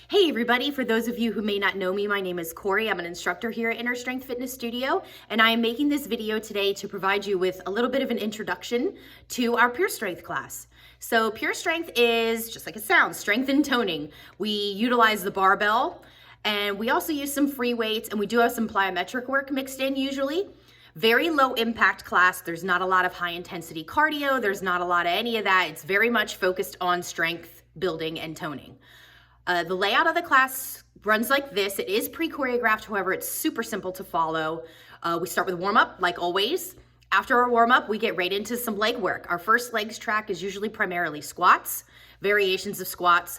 Hey everybody, for those of you who may not know me, my name is Corey. I'm an instructor here at Inner Strength Fitness Studio, and I am making this video today to provide you with a little bit of an introduction to our Pure Strength class. So Pure Strength is, just like it sounds, strength and toning. We utilize the barbell, and we also use some free weights, and we do have some plyometric work mixed in usually. Very low impact class. There's not a lot of high intensity cardio. There's not a lot of any of that. It's very much focused on strength building and toning. The layout of the class runs like this. It is pre-choreographed, however, it's super simple to follow. We start with warm-up, like always. After our warm-up, we get right into some leg work. Our first legs track is usually primarily squats, variations of squats.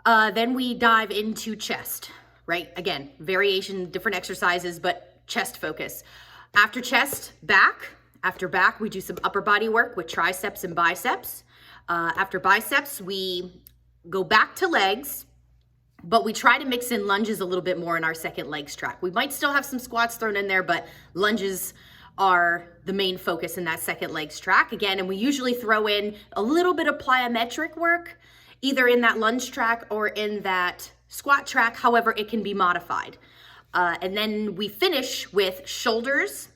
Then we dive into chest, right? Again, variation, different exercises, but chest focus. After chest, back. After back, we do some upper body work with triceps and biceps. After biceps, we go back to legs, but we try to mix in lunges a little bit more in our second legs track. We might still have some squats thrown in there, but lunges are the main focus in that second legs track. Again, and we usually throw in a little bit of plyometric work, either in that lunge track or in that squat track. However, it can be modified. And then we finish with shoulders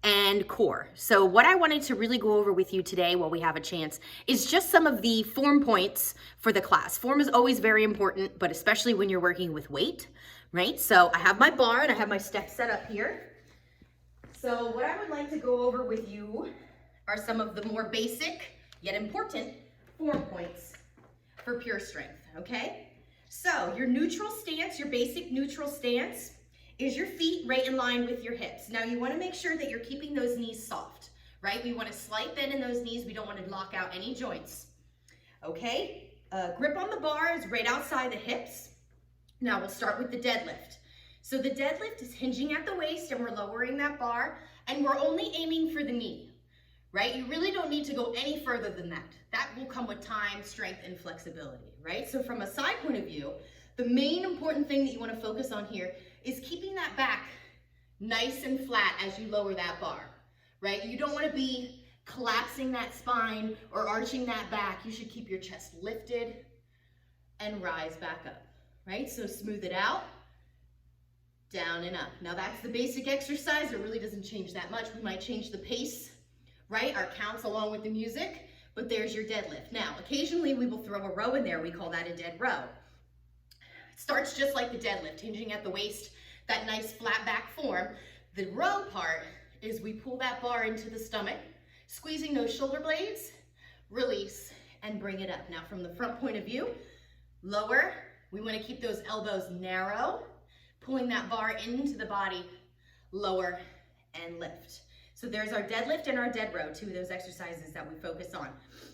and core. So what I wanted to really go over with you today while we have a chance is just some of the form points for the class. Form is always very important, but especially when you're working with weight, right? So I have my bar and I have my steps set up here. So what I would like to go over with you are some of the more basic yet important form points for Pure Strength, okay? So your neutral stance, your basic neutral stance, is your feet right in line with your hips. Now you want to make sure that you're keeping those knees soft, right? We want a slight bend in those knees. We don't want to lock out any joints. Okay, grip on the bar is right outside the hips. Now we'll start with the deadlift. So the deadlift is hinging at the waist and we're lowering that bar and we're only aiming for the knee, right? You really don't need to go any further than that. That will come with time, strength, and flexibility, right? So from a side point of view, the main important thing that you want to focus on here is keeping that back nice and flat as you lower that bar, right? You don't want to be collapsing that spine or arching that back. You should keep your chest lifted and rise back up, right? So smooth it out, down and up. Now that's the basic exercise. It really doesn't change that much. We might change the pace, right? Our counts along with the music, but there's your deadlift. Now, occasionally we will throw a row in there. We call that a dead row. Starts just like the deadlift, hinging at the waist, that nice flat back form. The row part is we pull that bar into the stomach, squeezing those shoulder blades, release, and bring it up. Now from the front point of view, lower, we want to keep those elbows narrow, pulling that bar into the body, lower, and lift. So there's our deadlift and our dead row, two of those exercises that we focus on.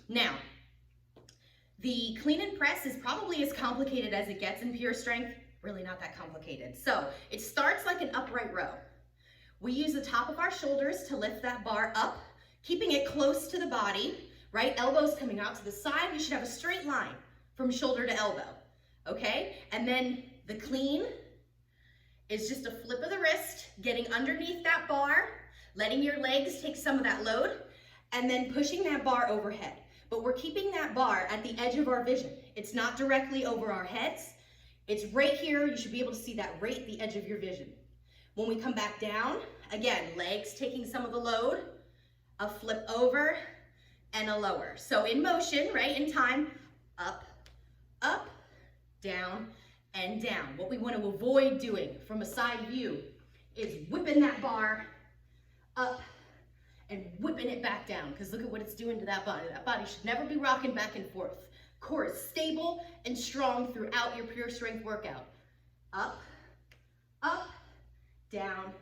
Now, the clean and press is probably as complicated as it gets in Pure Strength, really not that complicated. So it starts like an upright row. We use the top of our shoulders to lift that bar up, keeping it close to the body, right? Elbows coming out to the side. You should have a straight line from shoulder to elbow, okay? And then the clean is just a flip of the wrist, getting underneath that bar, letting your legs take some of that load, and then pushing that bar overhead. But we're keeping that bar at the edge of our vision. It's not directly over our heads. It's right here. You should be able to see that right at the edge of your vision. When we come back down, again, legs taking some of the load, a flip over, and a lower. So in motion, right, in time, up, up, down, and down. What we want to avoid doing from a side view is whipping that bar up and whipping it back down, because look at what it's doing to that body. That body should never be rocking back and forth. Core is stable and strong throughout your Pure Strength workout. Up, up, down,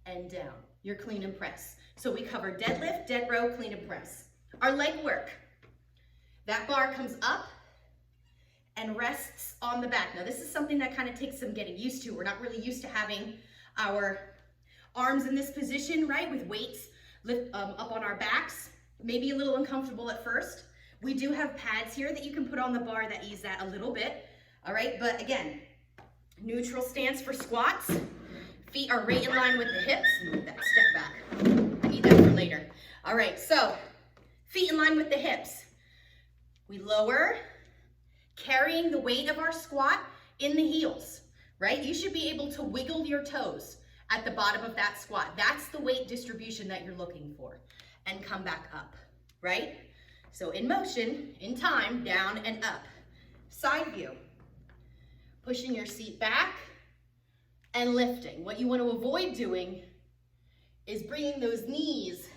and down. Your clean and press. So we cover deadlift, dead row, clean and press. Our leg work. That bar comes up and rests on the back. Now this is something that kind of takes some getting used to. We're not really used to having our arms in this position, right, with weights lift up on our backs. Maybe a little uncomfortable at first. We do have pads here that you can put on the bar that ease that a little bit. All right, but again, neutral stance for squats. Feet are right in line with the hips. Move that step back. I need that for later. All right, so feet in line with the hips. We lower, carrying the weight of our squat in the heels, right? You should be able to wiggle your toes at the bottom of that squat. That's the weight distribution that you're looking for. And come back up, right? So in motion, in time, down and up. Side view. Pushing your seat back and lifting. What you want to avoid doing is bringing those knees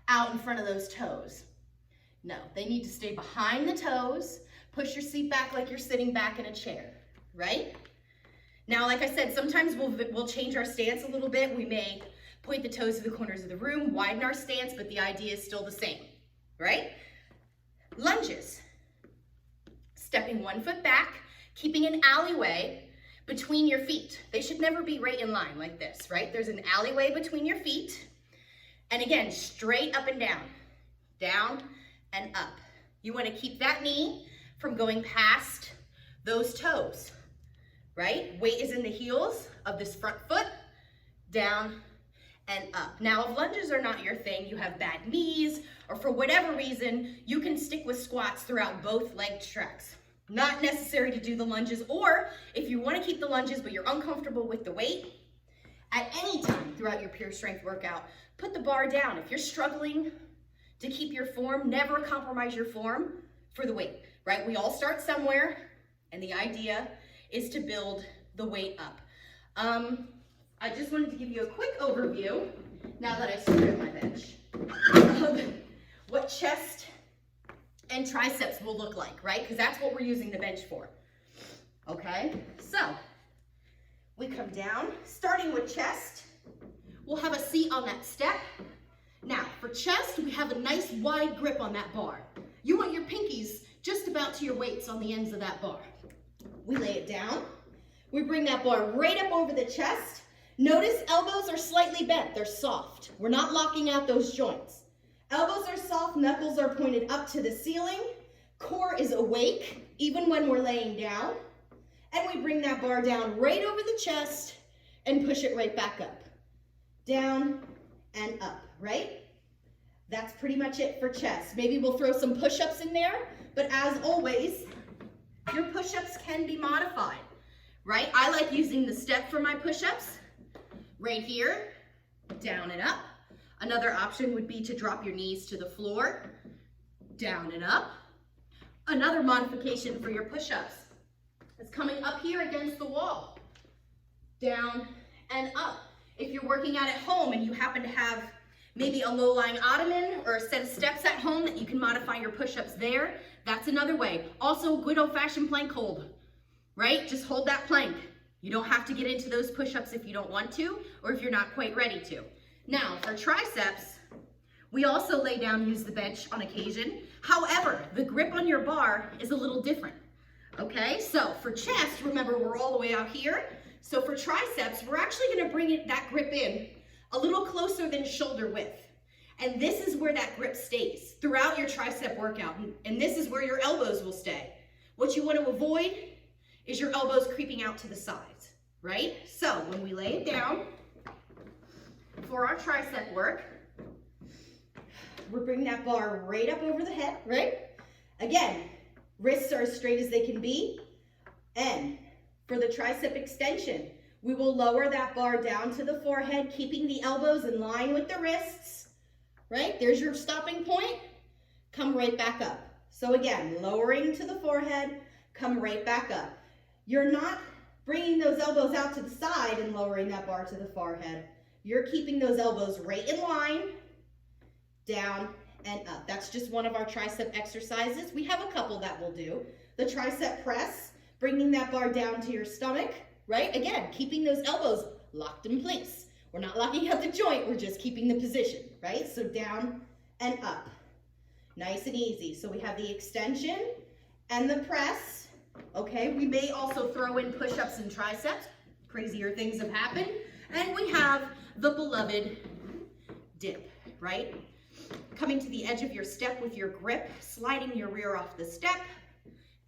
out in front of those toes. No, they need to stay behind the toes. Push your seat back like you're sitting back in a chair, right? Now, like I said, sometimes we'll change our stance a little bit. We may point the toes to the corners of the room, widen our stance, but the idea is still the same, right? Lunges. Stepping one foot back, keeping an alleyway between your feet. They should never be right in line like this, right? There's an alleyway between your feet. And again, straight up and down and up. You want to keep that knee from going past those toes, right? Weight is in the heels of this front foot, down and up. Now, if lunges are not your thing, you have bad knees, or for whatever reason, you can stick with squats throughout both leg tracks. Not necessary to do the lunges, or if you want to keep the lunges but you're uncomfortable with the weight, at any time throughout your pure strength workout, put the bar down. If you're struggling to keep your form, never compromise your form for the weight, right? We all start somewhere, and the idea is to build the weight up. I just wanted to give you a quick overview, now that I started my bench, of what chest and triceps will look like, right? Because that's what we're using the bench for. Okay, so we come down, starting with chest. We'll have a seat on that step. Now, for chest, we have a nice wide grip on that bar. You want your pinkies just about to your weights on the ends of that bar. We lay it down. We bring that bar right up over the chest. Notice elbows are slightly bent. They're soft. We're not locking out those joints. Elbows are soft, knuckles are pointed up to the ceiling. Core is awake, even when we're laying down. And we bring that bar down right over the chest and push it right back up. Down and up, right? That's pretty much it for chest. Maybe we'll throw some push-ups in there, but as always, your push-ups can be modified, right? I like using the step for my push-ups, right here, down and up. Another option would be to drop your knees to the floor, down and up. Another modification for your push-ups is coming up here against the wall, down and up. If you're working out at home and you happen to have maybe a low-lying ottoman or a set of steps at home that you can modify your push-ups there, that's another way. Also, good old-fashioned plank hold, right? Just hold that plank. You don't have to get into those push-ups if you don't want to, or if you're not quite ready to. Now, for triceps, we also lay down and use the bench on occasion. However, the grip on your bar is a little different, okay? So for chest, remember, we're all the way out here. So for triceps, we're actually gonna bring that grip in a little closer than shoulder width. And this is where that grip stays throughout your tricep workout. And this is where your elbows will stay. What you want to avoid is your elbows creeping out to the sides, right? So when we lay it down for our tricep work, we're bringing that bar right up over the head, right? Again, wrists are as straight as they can be. And for the tricep extension, we will lower that bar down to the forehead, keeping the elbows in line with the wrists, right? There's your stopping point. Come right back up. So again, lowering to the forehead, come right back up. You're not bringing those elbows out to the side and lowering that bar to the forehead. You're keeping those elbows right in line, down and up. That's just one of our tricep exercises. We have a couple that we'll do. The tricep press, bringing that bar down to your stomach, right? Again, keeping those elbows locked in place. We're not locking out the joint, we're just keeping the position, right? So down and up. Nice and easy. So we have the extension and the press, okay? We may also throw in push-ups and triceps. Crazier things have happened. And we have the beloved dip, right? Coming to the edge of your step with your grip, sliding your rear off the step,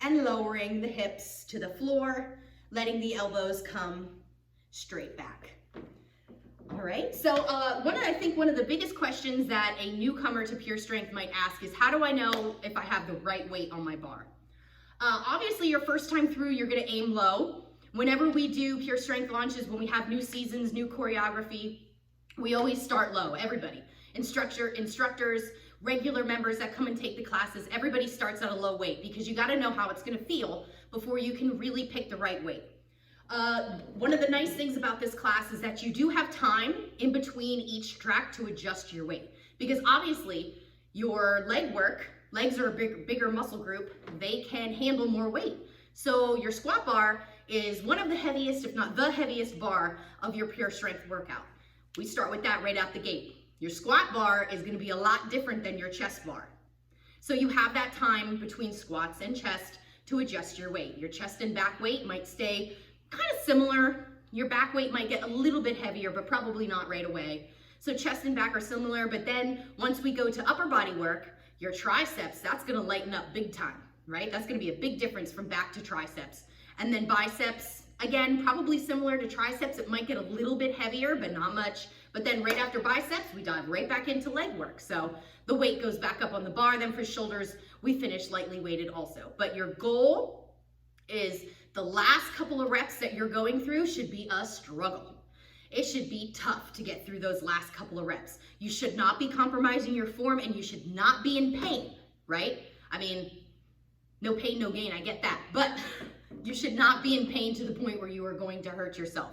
and lowering the hips to the floor, letting the elbows come straight back. All right, so I think one of the biggest questions that a newcomer to Pure Strength might ask is, how do I know if I have the right weight on my bar? Obviously, your first time through, you're gonna aim low, Whenever we do Pure Strength launches, when we have new seasons, new choreography, we always start low, everybody. Instructors, regular members that come and take the classes, everybody starts at a low weight because you gotta know how it's gonna feel before you can really pick the right weight. One of the nice things about this class is that you do have time in between each track to adjust your weight, because obviously your leg work, legs are a bigger muscle group, they can handle more weight. So your squat bar is one of the heaviest, if not the heaviest bar of your Pure Strength workout. We start with that right out the gate. Your squat bar is going to be a lot different than your chest bar. So you have that time between squats and chest to adjust your weight. Your chest and back weight might stay kind of similar. Your back weight might get a little bit heavier, but probably not right away. So chest and back are similar, but then once we go to upper body work, your triceps, that's going to lighten up big time, right? That's going to be a big difference from back to triceps. And then biceps, again, probably similar to triceps. It might get a little bit heavier, but not much. But then right after biceps, we dive right back into leg work. So the weight goes back up on the bar. Then for shoulders, we finish lightly weighted also. But your goal is the last couple of reps that you're going through should be a struggle. It should be tough to get through those last couple of reps. You should not be compromising your form, and you should not be in pain, right? I mean, no pain, no gain, I get that. But you should not be in pain to the point where you are going to hurt yourself,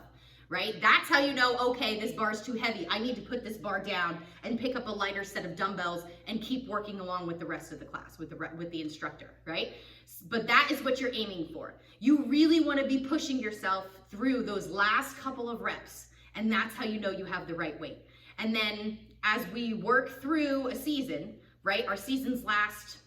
right? That's how you know, okay, this bar is too heavy. I need to put this bar down and pick up a lighter set of dumbbells and keep working along with the rest of the class, with the instructor, right? But that is what you're aiming for. You really want to be pushing yourself through those last couple of reps, and that's how you know you have the right weight. And then as we work through a season, right, our seasons last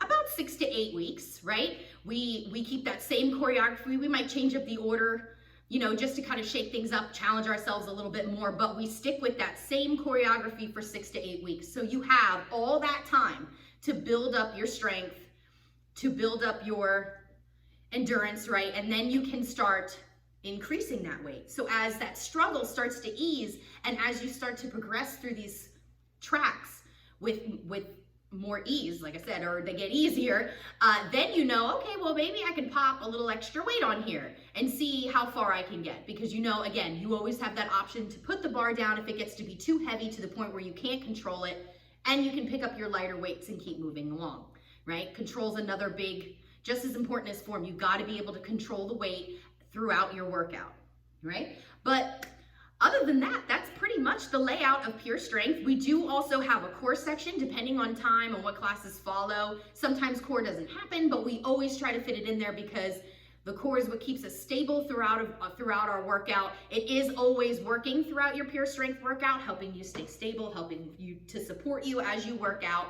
about 6 to 8 weeks, right? We keep that same choreography. We might change up the order, you know, just to kind of shake things up, challenge ourselves a little bit more, but we stick with that same choreography for 6 to 8 weeks. So you have all that time to build up your strength, to build up your endurance, right? And then you can start increasing that weight. So as that struggle starts to ease, and as you start to progress through these tracks with more ease, like I said, or they get easier, then you know, okay, well, maybe I can pop a little extra weight on here and see how far I can get. Because you know, again, you always have that option to put the bar down if it gets to be too heavy to the point where you can't control it, and you can pick up your lighter weights and keep moving along, right? Control's another big, just as important as form. You've got to be able to control the weight throughout your workout, right? But other than that, that's pretty much the layout of Pure Strength. We do also have a core section depending on time and what classes follow. Sometimes core doesn't happen, but we always try to fit it in there because the core is what keeps us stable throughout our workout. It is always working throughout your Pure Strength workout, helping you stay stable, helping you to support you as you work out.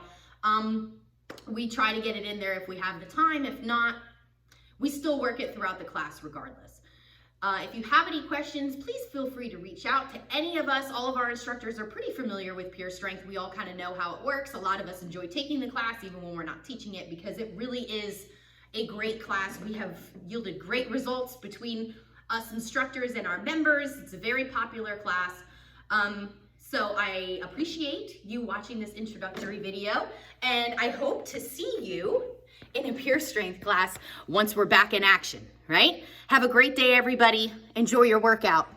We try to get it in there if we have the time. If not, we still work it throughout the class regardless. If you have any questions, please feel free to reach out to any of us. All of our instructors are pretty familiar with Pure Strength. We all kind of know how it works. A lot of us enjoy taking the class even when we're not teaching it, because it really is a great class. We have yielded great results between us instructors and our members. It's a very popular class. So I appreciate you watching this introductory video, and I hope to see you in a Pure Strength class once we're back in action, right? Have a great day, everybody. Enjoy your workout.